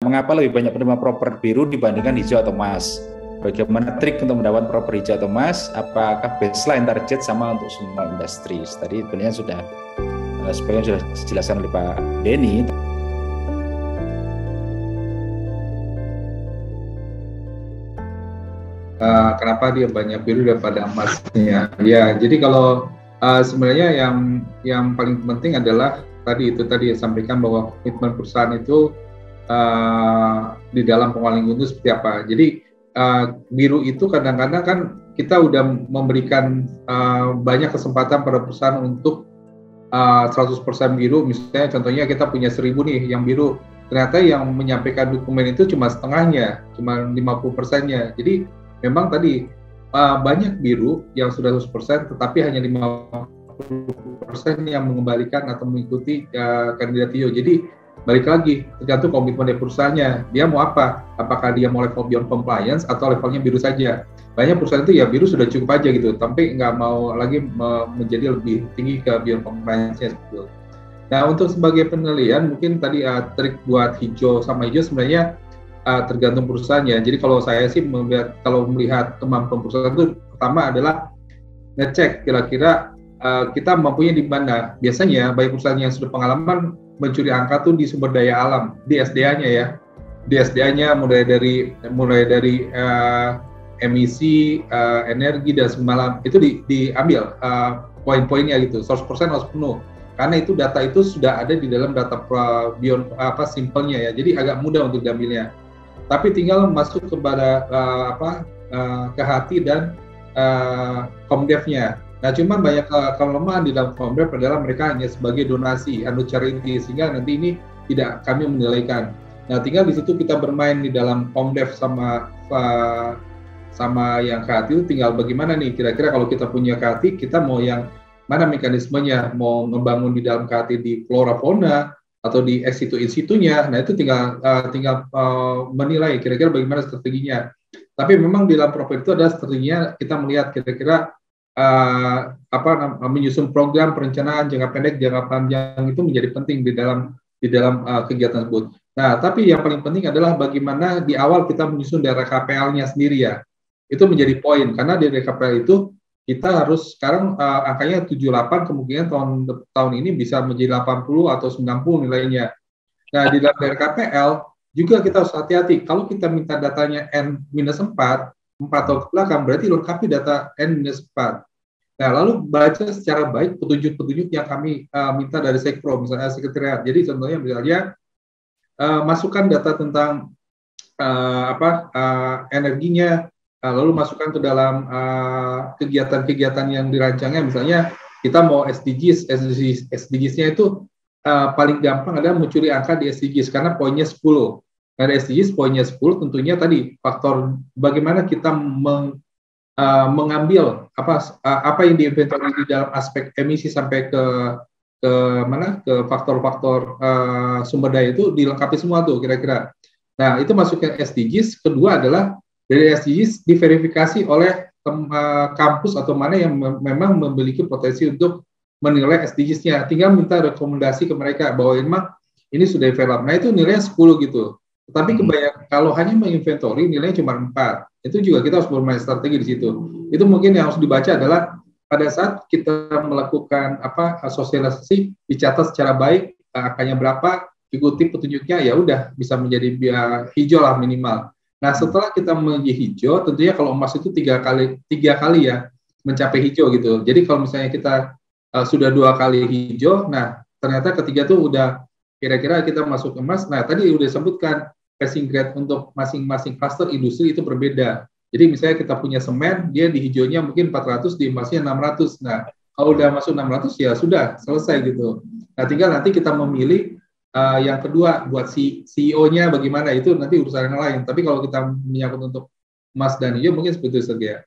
mengapa lebih banyak penerima proper biru dibandingkan hijau atau emas? Bagaimana trik untuk mendapatkan proper hijau atau emas? Apakah baseline target sama untuk semua industri? Tadi sebenarnya sudah sebagian sudah dijelaskan oleh Pak Denny. Kenapa dia banyak biru daripada emasnya? Ya, jadi kalau sebenarnya yang paling penting adalah tadi sampaikan bahwa komitmen perusahaan itu di dalam pengelolaan lingkungan itu seperti apa. Jadi biru itu kadang-kadang kan kita udah memberikan banyak kesempatan pada perusahaan untuk 100% biru. Misalnya contohnya kita punya 1000 nih yang biru. Ternyata yang menyampaikan dokumen itu cuma setengahnya, cuma 50%-nya. Jadi memang tadi banyak biru yang sudah 100%, tetapi hanya 50% yang mengembalikan atau mengikuti kandidat hijau. Jadi balik lagi, tergantung komitmen dari perusahaannya. Dia mau apa? Apakah dia mau level beyond compliance atau levelnya biru saja? Banyak perusahaan itu ya biru sudah cukup aja gitu, tapi nggak mau lagi menjadi lebih tinggi ke beyond compliance-nya. Gitu. Nah, untuk sebagai penilaian, mungkin tadi trik buat hijau sama hijau sebenarnya tergantung perusahaannya. Jadi kalau saya sih melihat kemampuan perusahaan itu pertama adalah ngecek kira-kira kita mampunya di mana. Biasanya banyak perusahaan yang sudah pengalaman mencuri angka tuh di sumber daya alam, di SDA-nya ya. Di SDA-nya mulai dari emisi, energi dan semalam itu diambil poin-poinnya gitu. 100% harus penuh. Karena itu data itu sudah ada di dalam data beyond simpelnya ya. Jadi agak mudah untuk diambilnya. Tapi tinggal masuk kepada ke hati dan Komdev-nya. Nah, cuman banyak kelemahan di dalam Komdev adalah mereka hanya sebagai donasi, charity, sehingga nanti ini tidak kami menilaikan. Nah, tinggal di situ kita bermain di dalam Komdev sama yang KHT itu tinggal bagaimana nih, kira-kira kalau kita punya KHT, kita mau yang mana mekanismenya, mau membangun di dalam KHT di flora fauna atau di ex situ-in-situnya. Nah, itu tinggal menilai kira-kira bagaimana strateginya. Tapi memang di dalam proper itu ada strateginya, kita melihat kira-kira menyusun program perencanaan jangka pendek, jangka panjang itu menjadi penting di dalam kegiatan tersebut. Nah, tapi yang paling penting adalah bagaimana di awal kita menyusun DRKPL-nya sendiri ya. Itu menjadi poin karena di DRKPL itu kita harus sekarang angkanya 78, kemungkinan tahun ini bisa menjadi 80 atau 90 nilainya. Nah, di dalam DRKPL juga kita harus hati-hati. Kalau kita minta datanya N-4 tahun ke belakang, berarti lengkapi data N-4. Nah, lalu baca secara baik petunjuk-petunjuk yang kami minta dari Sekpro, misalnya sekretariat. Jadi contohnya misalnya masukkan data tentang energinya, lalu masukkan ke dalam kegiatan-kegiatan yang dirancangnya. Misalnya kita mau SDGs-nya itu paling gampang adalah mencuri angka di SDGs karena poinnya 10. Nah, di SDGs poinnya 10 tentunya tadi faktor bagaimana kita mengambil apa yang diinventory di dalam aspek emisi sampai ke faktor-faktor sumber daya itu dilengkapi semua tuh kira-kira. Nah, itu masuk ke SDGs. Kedua adalah dari SDGs diverifikasi oleh kampus atau mana yang memang memiliki potensi untuk menilai SDGs-nya. Tinggal minta rekomendasi ke mereka bahwa memang ini sudah develop. Nah, itu nilainya 10 gitu. Tapi kebanyakan kalau hanya menginventory nilainya cuma 4. Itu juga kita harus bermain strategi di situ. Itu mungkin yang harus dibaca adalah pada saat kita melakukan sosialisasi, dicatat secara baik angkanya berapa, ikuti petunjuknya, ya udah bisa menjadi hijau lah minimal. Nah, setelah kita menjadi hijau, tentunya kalau emas itu tiga kali ya mencapai hijau gitu. Jadi kalau misalnya kita sudah 2 kali hijau, nah ternyata ketiga tuh udah kira-kira kita masuk emas. Nah, tadi udah sebutkan passing grade untuk masing-masing cluster industri itu berbeda. Jadi misalnya kita punya semen, dia di hijaunya mungkin 400, di emasnya 600. Nah, kalau udah masuk 600 ya sudah selesai gitu. Nah, tinggal nanti kita memilih yang kedua buat CEO-nya bagaimana, itu nanti urusan yang lain. Tapi kalau kita menyangkut untuk emas dan hijau mungkin seperti itu saja.